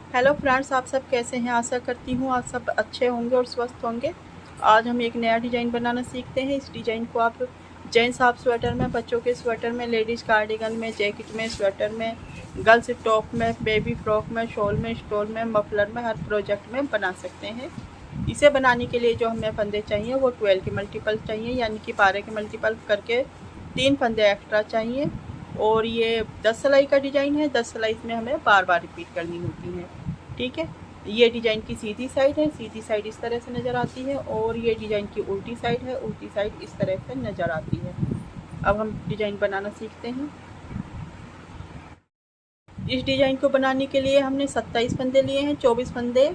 Hello friends, आप सब कैसे हैं। आशा करती हूँ आप सब अच्छे होंगे और स्वस्थ होंगे। आज हम एक नया डिज़ाइन बनाना सीखते हैं। इस डिज़ाइन को आप जेंट्स हाफ स्वेटर में, बच्चों के स्वेटर में, लेडीज़ कार्डिगन में, जैकेट में, स्वेटर में, गर्ल्स टॉप में, बेबी फ्रॉक में, शॉल में, स्टोल में, मफलर में, हर प्रोजेक्ट में बना सकते हैं। इसे बनाने के लिए जो हमें फंदे चाहिए वो 12 के मल्टीपल चाहिए, यानी कि 12 के मल्टीपल करके 3 फंदे एक्स्ट्रा चाहिए। और ये 10 सिलाई का डिज़ाइन है। 10 सिलाई में हमें बार बार रिपीट करनी होती है। ठीक है। ये डिज़ाइन की सीधी साइड है। सीधी साइड इस तरह से नज़र आती है और ये डिज़ाइन की उल्टी साइड है। उल्टी साइड इस तरह से नज़र आती है। अब हम डिज़ाइन बनाना सीखते हैं। इस डिज़ाइन को बनाने के लिए हमने 27 फंदे लिए हैं। 24 फंदे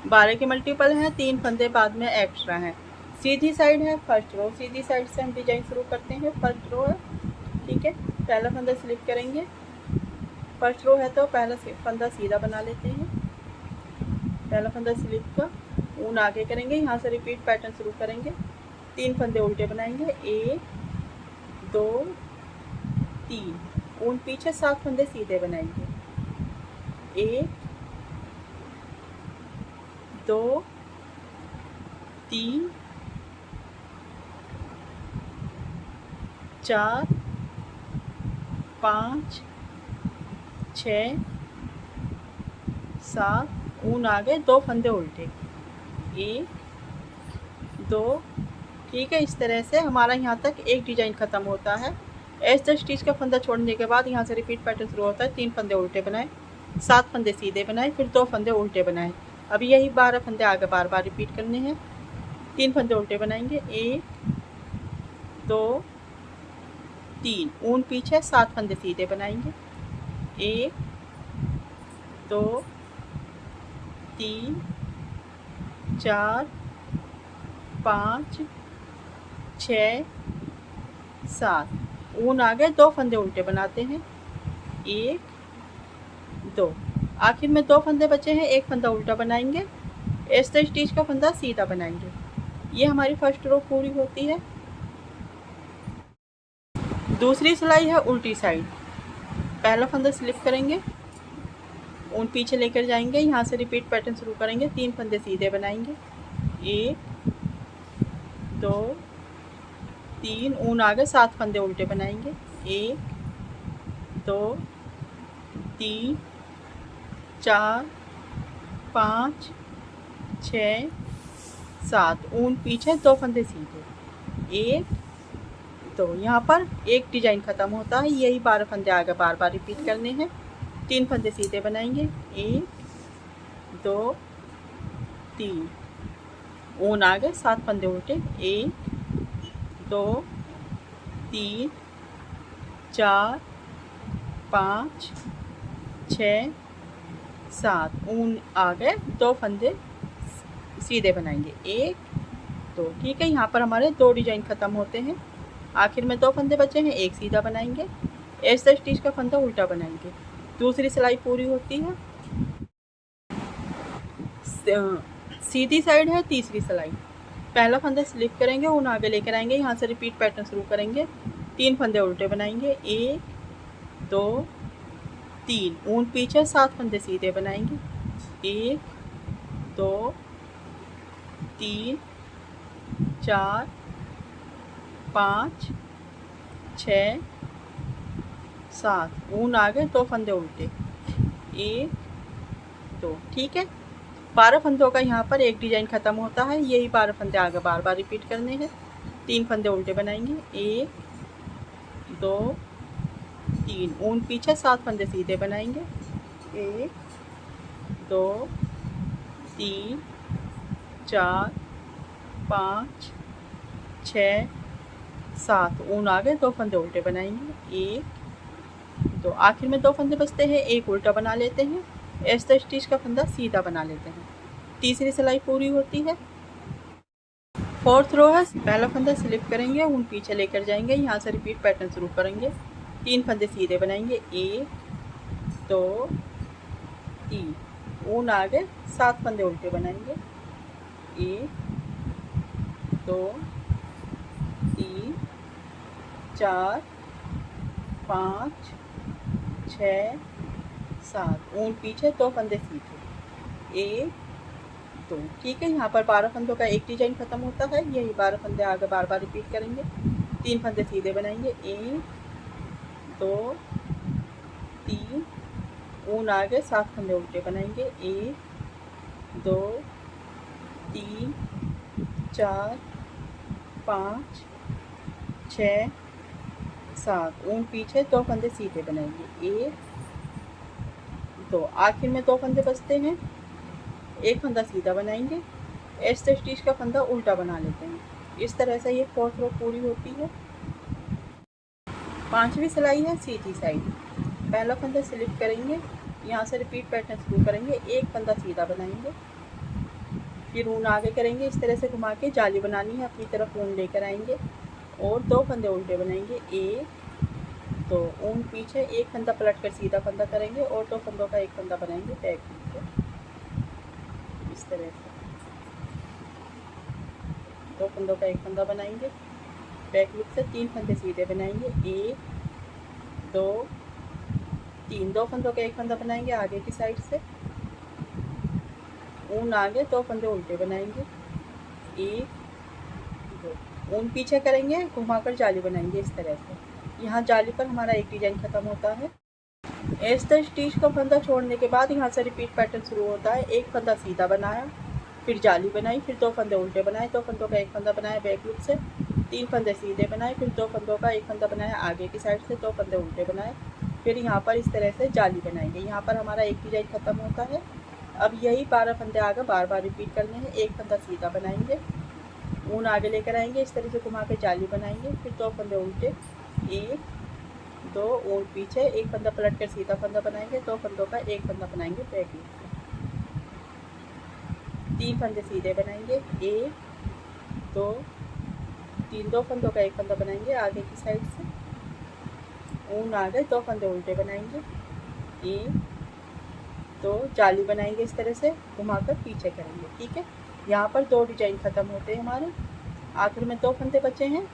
12 के मल्टीपल हैं, 3 फंदे बाद में एक्स्ट्रा हैं। सीधी साइड है फर्स्ट रो। सीधी साइड से हम डिज़ाइन शुरू करते हैं। फर्स्ट रो है। ठीक है। पहला फंदा स्लिप करेंगे। फर्स्ट रो है तो पहला फंदा सीधा बना लेते हैं। पहला फंदा स्लिप का, ऊन आगे करेंगे, यहाँ से रिपीट पैटर्न शुरू करेंगे। 3 फंदे उल्टे बनाएंगे। 1 2 3, ऊन पीछे, 7 फंदे सीधे बनाएंगे। 1 2 3 4 5 6 7, ऊन आगे, 2 फंदे उल्टे। 1 2। ठीक है। इस तरह से हमारा यहाँ तक एक डिज़ाइन ख़त्म होता है। ऐसे स्टिच का फंदा छोड़ने के बाद यहाँ से रिपीट पैटर्न शुरू होता है। 3 फंदे उल्टे बनाए, 7 फंदे सीधे बनाए, फिर 2 फंदे उल्टे बनाए। अब यही 12 फंदे आगे बार बार रिपीट करने हैं। 3 फंदे उल्टे बनाएंगे। 1 2 3, ऊन पीछे, 7 फंदे सीधे बनाएंगे। 1 2 3 4 5 6 7, ऊन आगे, 2 फंदे उल्टे बनाते हैं। 1 2, आखिर में 2 फंदे बचे हैं, 1 फंदा उल्टा बनाएंगे। ऐसे स्टिच का फंदा सीधा बनाएंगे। ये हमारी फर्स्ट रो पूरी होती है। दूसरी सिलाई है उल्टी साइड। पहला फंदा स्लिप करेंगे, ऊन पीछे लेकर जाएंगे, यहाँ से रिपीट पैटर्न शुरू करेंगे। 3 फंदे सीधे बनाएंगे। 1 2 3, ऊन आगे, 7 फंदे उल्टे बनाएंगे। 1 2 3 4 5 6 7, ऊन पीछे, 2 फंदे सीधे। 1 2, यहाँ पर एक डिज़ाइन ख़त्म होता है। यही 12 फंदे आगे बार बार रिपीट करने हैं। 3 फंदे सीधे बनाएंगे। 1 2 3, ऊन आगे, 7 फंदे उल्टे। 1 2 3 4 5 6 7, ऊन आगे, 2 फंदे सीधे बनाएंगे। 1 2। ठीक है। यहाँ पर हमारे 2 डिज़ाइन ख़त्म होते हैं। आखिर में 2 फंदे बचे हैं, 1 सीधा बनाएंगे। ऐसे स्टिच का फंदा उल्टा बनाएंगे। दूसरी सिलाई पूरी होती है। सीधी साइड है तीसरी सिलाई। पहला फंदा स्लिप करेंगे, ऊन आगे लेकर आएंगे, यहाँ से रिपीट पैटर्न शुरू करेंगे। 3 फंदे उल्टे बनाएंगे। 1 2 3, ऊन पीछे, 7 फंदे सीधे बनाएंगे। 1 2 3 4 5 6 7, ऊन आगे, 2 फंदे उल्टे। 1 2। ठीक है। 12 फंदों का यहाँ पर एक डिज़ाइन ख़त्म होता है। यही 12 फंदे आगे बार बार रिपीट करने हैं। 3 फंदे उल्टे बनाएंगे। 1 2 3, ऊन पीछे, 7 फंदे सीधे बनाएंगे। 1 2 3 4 5 6 7, ऊन आगे, 2 फंदे उल्टे बनाएंगे। 1 2, आखिर में 2 फंदे बचते हैं, एक उल्टा बना लेते हैं। ऐसे स्टिच का फंदा सीधा बना लेते हैं। तीसरी सिलाई पूरी होती है। फोर्थ रो है। पहला फंदा स्लिप करेंगे, ऊन पीछे लेकर जाएंगे, यहाँ से रिपीट पैटर्न शुरू करेंगे। 3 फंदे सीधे बनाएंगे। 1 2 3, ऊन आगे, 7 फंदे उल्टे बनाएंगे। 1 2 3 4 5 6 7, ऊन पीछे, 2 फंदे सीधे। एक, दो। ठीक है, यहाँ पर 12 फंदों का एक डिजाइन खत्म होता है। यही 12 फंदे आगे बार बार रिपीट करेंगे। 3 फंदे सीधे बनाएंगे, 1 2 3, ऊन आगे 7 फंदे उल्टे बनाएंगे, 1 2 3 4 5 6 7, ऊन पीछे 2 फंदे सीधे बनाएंगे, 1 2। आखिर में 2 फंदे बचते हैं, एक फंदा सीधा बनाएंगे, ऐसे स्टिच का फंदा उल्टा बना लेते हैं। इस तरह से ये 4th रो पूरी होती है। 5वीं सिलाई है सीधी साइड। पहला फंदा स्लिप करेंगे, यहाँ से रिपीट पैटर्न शुरू करेंगे, एक फंदा सीधा बनाएंगे, फिर ऊन आगे करेंगे, इस तरह से घुमा के जाली बनानी है, अपनी तरफ ऊन लेकर आएंगे और 2 फंदे उल्टे बनाएंगे, 1 2, ऊन पीछे, एक फंदा पलट कर सीधा फंदा करेंगे और 2 फंदों का एक फंदा बनाएंगे बैक से, इस तरह से 2 फंदों का एक फंदा बनाएंगे बैक लूप से, 3 फंदे सीधे बनाएंगे, 1 2 3, 2 फंदों का एक फंदा बनाएंगे आगे की साइड से, ऊन आगे, 2 फंदे उल्टे बनाएंगे, 1 2, ऊन पीछे करेंगे, घुमाकर जाली बनाएंगे इस तरह से। यहाँ जाली पर हमारा एक डिजाइन खत्म होता है। ऐसे स्टिच का फंदा छोड़ने के बाद यहाँ से रिपीट पैटर्न शुरू होता है। एक फंदा सीधा बनाया, फिर जाली बनाई, फिर 2 फंदे उल्टे बनाए, 2 फंदों का एक फंदा बनाया बैक लूप से, 3 फंदे सीधे बनाए, फिर 2 फंदों का एक फंदा बनाया आगे की साइड से, 2 फंदे उल्टे बनाए, फिर यहाँ पर इस तरह से जाली बनाएंगे। यहाँ पर हमारा एक डिजाइन खत्म होता है। अब यही 12 फंदे आगे बार बार रिपीट करने हैं। एक फंदा सीधा बनाएंगे, ऊन आगे लेकर आएंगे, इस तरह से घुमा के जाली बनाएंगे, फिर 2 फंदे उल्टे, 1 2, ऊन पीछे, एक फंदा पलट कर सीधा फंदा बनाएंगे, 2 फंदों का एक फंदा बनाएंगे बैक लूप से, 3 फंदे सीधे बनाएंगे, 1 2 3, 2 फंदों का एक फंदा बनाएंगे आगे की साइड से, ऊन आगे, 2 फंदे उल्टे बनाएंगे, 1 2, जाली बनाएंगे, इस तरह से घुमाकर पीछे करेंगे। ठीक है, यहाँ पर 2 डिजाइन खत्म होते हैं हमारे। आखिर में 2 फंदे बचे हैं,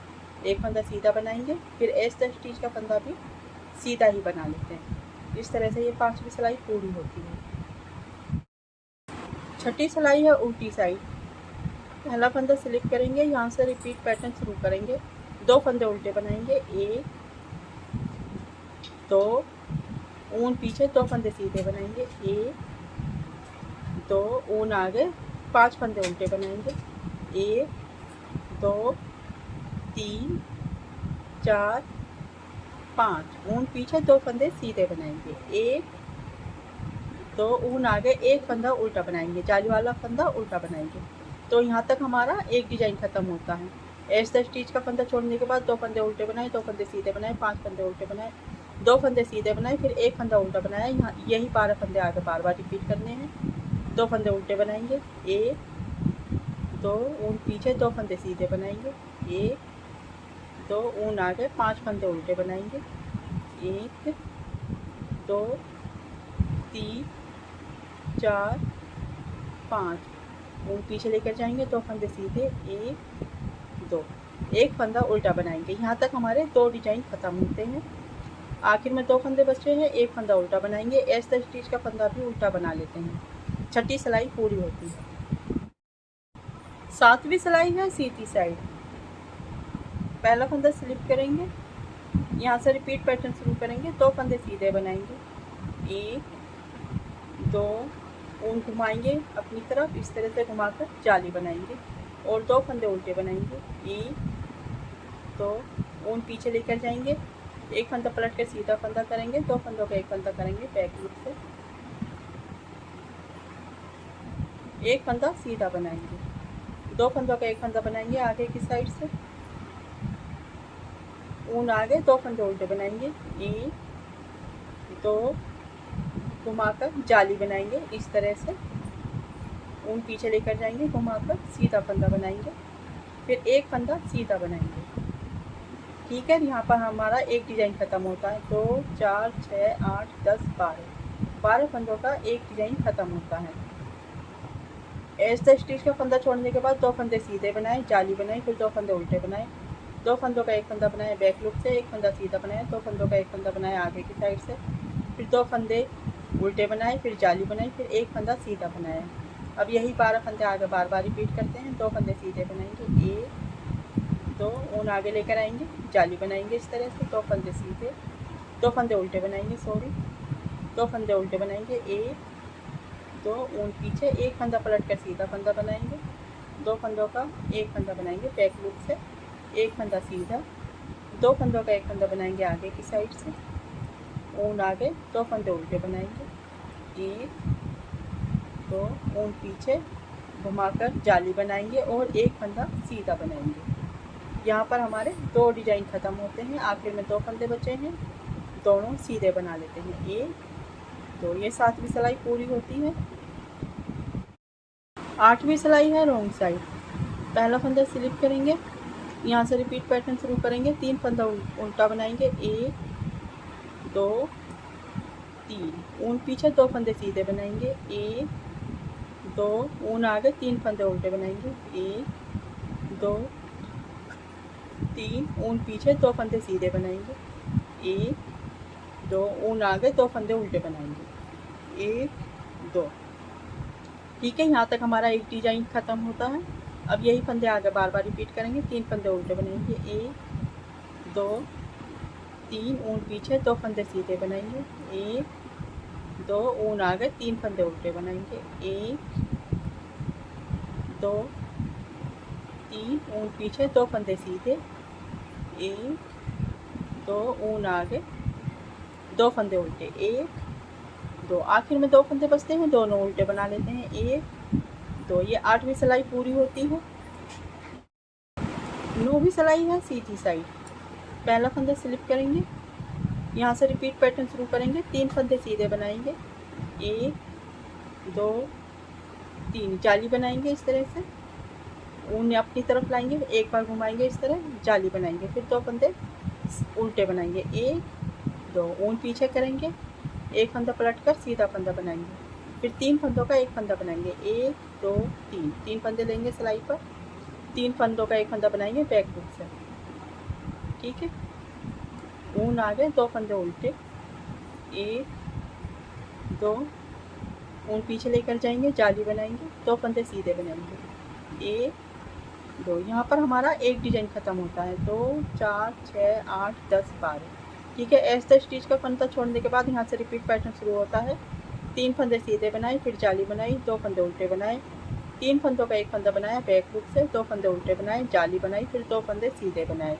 एक फंदा सीधा बनाएंगे, फिर ऐसे स्टिच का फंदा भी सीधा ही बना लेते हैं। इस तरह से ये 5वीं सिलाई पूरी होती है। 6ठी सिलाई है उल्टी साइड। पहला फंदा स्लिप करेंगे, यहाँ से रिपीट पैटर्न शुरू करेंगे, 2 फंदे उल्टे बनाएंगे, 1 2, ऊन पीछे, 2 फंदे सीधे बनाएंगे, 1 2, ऊन आगे, 5 फंदे उल्टे बनाएंगे, 1 2 3 4 5, ऊन पीछे, 2 फंदे सीधे बनाएंगे, 1 2, ऊन आगे, एक फंदा उल्टा बनाएंगे, जाली वाला फंदा उल्टा बनाएंगे। तो यहाँ तक हमारा एक डिजाइन खत्म होता है। ऐसे स्टिच का फंदा छोड़ने के बाद 2 फंदे उल्टे बनाए, 2 फंदे सीधे बनाए, 5 फंदे उल्टे बनाए, 2 फंदे सीधे बनाए, फिर एक फंदा उल्टा बनाया। यहाँ यही 12 फंदे आगे बार बार रिपीट करने हैं। 2 फंदे उल्टे बनाएंगे, 1 2, ऊन पीछे, 2 फंदे सीधे बनाएंगे, 1 2, ऊन आगे, 5 फंदे उल्टे बनाएंगे, 1 2 3 4 5, ऊन पीछे लेकर जाएंगे, 2 फंदे सीधे, 1 2, एक फंदा उल्टा बनाएंगे। यहाँ तक हमारे 2 डिजाइन खत्म होते हैं। आखिर में 2 फंदे बचे हैं, एक फंदा उल्टा बनाएंगे, ऐसे स्टिच का फंदा भी उल्टा बना लेते हैं। 6ठी सिलाई पूरी होती है। 7वीं सिलाई है सीधी साइड। पहला फंदा स्लिप करेंगे, यहाँ से रिपीट पैटर्न शुरू करेंगे, 2 फंदे सीधे बनाएंगे, 1 2, ऊन घुमाएंगे अपनी तरफ, इस तरह से घुमाकर जाली बनाएंगे और 2 फंदे उल्टे बनाएंगे, 1 2, ऊन पीछे लेकर जाएंगे, एक फंदा पलट कर सीधा फंदा करेंगे, 2 फंदों का एक फंदा करेंगे बैक लूप से, एक फंदा सीधा बनाएंगे, 2 फंदों का एक फंदा बनाएंगे आगे की साइड से, ऊन आगे, 2 फंदे उल्टे बनाएंगे, 1 2, घुमाकर जाली बनाएंगे इस तरह से, ऊन पीछे लेकर जाएंगे, घुमाकर सीधा फंदा बनाएंगे, फिर एक फंदा सीधा बनाएंगे। ठीक है, यहाँ पर हमारा एक डिजाइन खत्म होता है। 2 4 6 8 10 12 फंदों का एक डिजाइन खत्म होता है। ऐसे स्टिच का फंदा छोड़ने के बाद 2 फंदे सीधे बनाए, जाली बनाई, फिर 2 फंदे उल्टे बनाए, 2 फंदों का एक फंदा बनाया बैक लूप से, एक फंदा सीधा बनाया, 2 फंदों का एक फंदा बनाया आगे की साइड से, फिर 2 फंदे उल्टे बनाए, फिर जाली बनाई, फिर एक फंदा सीधा बनाया। अब यही 12 फंदे आगे बार बार रिपीट करते हैं। 2 फंदे सीधे बनाएंगे, 1 2, ऊन आगे लेकर आएंगे, जाली बनाएंगे इस तरह से, 2 फंदे सीधे, 2 फंदे उल्टे बनाएंगे, 2 फंदे उल्टे बनाएंगे, 1 2, ऊन पीछे, एक फंदा पलट कर सीधा फंदा बनाएंगे, 2 फंदों का एक फंदा बनाएंगे बैक लूप से, एक फंदा सीधा, 2 फंदों का एक फंदा बनाएंगे आगे की साइड से, ऊन आगे, 2 फंदे उल्टे बनाएंगे, 1 2, ऊन पीछे घुमाकर जाली बनाएंगे और एक फंदा सीधा बनाएंगे। यहाँ पर हमारे 2 डिजाइन ख़त्म होते हैं। आखिर में 2 फंदे बचे हैं, दोनों सीधे बना लेते हैं, 1 2। ये 7वीं सिलाई पूरी होती है। 8वीं सिलाई है रॉन्ग साइड। पहला फंदा स्लिप करेंगे, यहाँ से रिपीट पैटर्न शुरू करेंगे, 3 फंदा उल्टा बनाएंगे, 1 2 3, ऊन पीछे, 2 फंदे सीधे बनाएंगे, 1 2, ऊन आगे, 3 फंदे उल्टे बनाएंगे, 1 2 3, ऊन पीछे, 2 फंदे सीधे बनाएंगे, 1 2, ऊन आगे, 2 फंदे उल्टे बनाएंगे, 1 2। ठीक है, यहाँ तक हमारा एक डिजाइन ख़त्म होता है। अब यही फंदे आगे बार बार रिपीट करेंगे, 3 फंदे उल्टे बनाएंगे, 1 2 3, ऊन पीछे, 2 फंदे सीधे बनाएंगे, 1 2, ऊन आगे, 3 फंदे उल्टे बनाएंगे, 1 2 3, ऊन पीछे, 2 फंदे सीधे, 1 2, ऊन आगे, 2 फंदे उल्टे, 1 2। आखिर में 2 फंदे बचते हैं, दोनों उल्टे बना लेते हैं, 1 2। ये 8वीं सिलाई पूरी होती है। 9वीं सिलाई है सीधी साइड। पहला फंदा स्लिप करेंगे, यहाँ से रिपीट पैटर्न शुरू करेंगे, 3 फंदे सीधे बनाएंगे, 1 2 3, जाली बनाएंगे इस तरह से, ऊन अपनी तरफ लाएंगे, एक बार घुमाएंगे इस तरह, जाली बनाएंगे, फिर 2 फंदे उल्टे बनाएंगे, 1 2, ऊन पीछे करेंगे, एक फंदा पलट कर सीधा फंदा बनाएंगे, फिर 3 फंदों का एक फंदा बनाएंगे, 1 2 3, 3 फंदे लेंगे सिलाई पर, 3 फंदों का एक फंदा बनाएंगे बैक हुक से। ठीक है, ऊन आगे, 2 फंदे उल्टे, 1 2, ऊन पीछे लेकर जाएंगे, जाली बनाएंगे, 2 फंदे सीधे बनाएंगे, 1 2। यहाँ पर हमारा एक डिजाइन ख़त्म होता है, 2 4 6 8 10 12। ठीक है, ऐसे स्टिच का फंदा छोड़ने के बाद यहाँ से रिपीट पैटर्न शुरू होता है। 3 फंदे सीधे बनाए, फिर जाली बनाई, 2 फंदे उल्टे बनाए, 3 फंदों का एक फंदा बनाया बैक हुक से, 2 फंदे उल्टे बनाए, जाली बनाई, फिर 2 फंदे सीधे बनाए।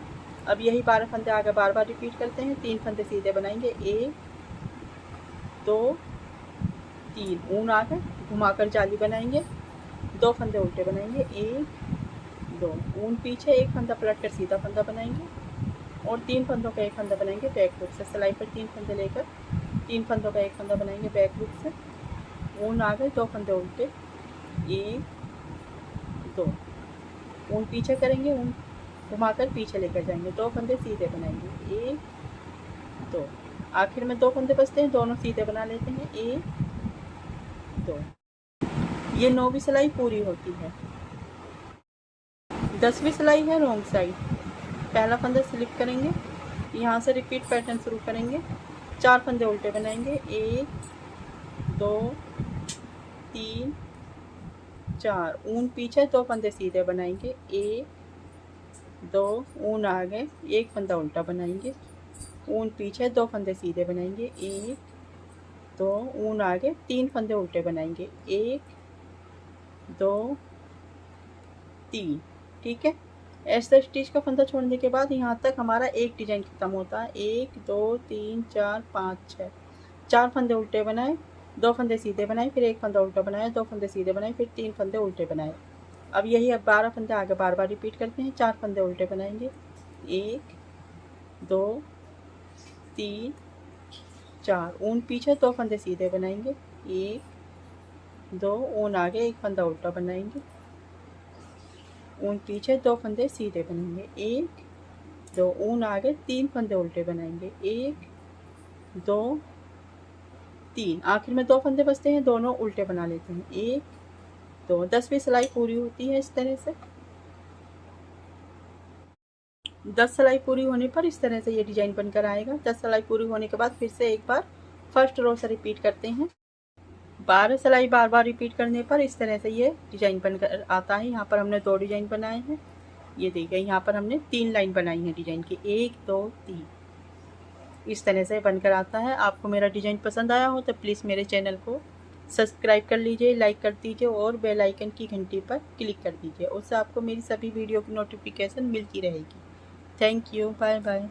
अब यही 12 फंदे आगे बार बार रिपीट करते हैं। 3 फंदे सीधे बनाएंगे, 1 2 3, ऊन आगे, घुमाकर जाली बनाएंगे, 2 फंदे उल्टे बनाएंगे, 1 2, ऊन पीछे, एक फंदा पलट कर सीधा फंदा बनाएंगे और 3 फंदों का एक फंदा बनाएंगे बैक हुक से। सिलाई पर 3 फंदे लेकर 3 फंदों का एक फंदा बनाएंगे बैक हुक से, ऊन आगे, 2 फंदे उल्टे, 1 2, ऊन पीछे करेंगे, ऊन घुमाकर पीछे लेकर जाएंगे, 2 फंदे सीधे बनाएंगे, 1 2। आखिर में 2 फंदे बचते हैं, दोनों सीधे बना लेते हैं, 1 2। ये 9वीं सिलाई पूरी होती है। 10वीं सिलाई है रॉन्ग साइड। पहला फंदा स्लिप करेंगे, यहाँ से रिपीट पैटर्न शुरू करेंगे, 4 फंदे उल्टे बनाएंगे, 1 2 3 4, ऊन पीछे, 2 फंदे सीधे बनाएंगे, 1 2, ऊन आगे, एक फंदा उल्टा बनाएंगे, ऊन पीछे, 2 फंदे सीधे बनाएंगे, 1 2, ऊन आगे, 3 फंदे उल्टे बनाएंगे, 1 2 3। ठीक है, ऐसा स्टिच का फंदा छोड़ने के बाद यहाँ तक हमारा एक डिजाइन खत्म होता है। 1 2 3 4 5 6, 4 फंदे उल्टे बनाए, 2 फंदे सीधे बनाए, फिर एक फंदा उल्टा बनाया, 2 फंदे सीधे बनाए, फिर 3 फंदे उल्टे बनाए। अब यही 12 फंदे आगे बार बार रिपीट करते हैं। 4 फंदे उल्टे बनाएंगे, 1 2 3 4, ऊन पीछे, 2 फंदे सीधे बनाएंगे, 1 2, ऊन आगे, एक फंदा उल्टा बनाएंगे, ऊन पीछे, 2 फंदे सीधे बनाएंगे, 1 2, ऊन आगे, 3 फंदे उल्टे बनाएंगे, 1 2 3। आखिर में 2 फंदे बचते हैं, दोनों उल्टे बना लेते हैं, 1 2। 10वीं सिलाई पूरी होती है इस तरह से। 10 सिलाई पूरी होने पर इस तरह से ये डिजाइन बनकर आएगा। 10 सिलाई पूरी होने के बाद फिर से एक बार फर्स्ट रो से रिपीट करते हैं। 12 सिलाई बार बार रिपीट करने पर इस तरह से ये डिजाइन बनकर आता है। यहाँ पर हमने 2 डिजाइन बनाए हैं, ये देखिए यहाँ पर हमने 3 लाइन बनाई है डिजाइन की, 1 2 3, इस तरह से बनकर आता है। आपको मेरा डिजाइन पसंद आया हो तो प्लीज़ मेरे चैनल को सब्सक्राइब कर लीजिए, लाइक कर दीजिए और बेल आइकन की घंटी पर क्लिक कर दीजिए, उससे आपको मेरी सभी वीडियो की नोटिफिकेशन मिलती रहेगी। Thank you, bye bye.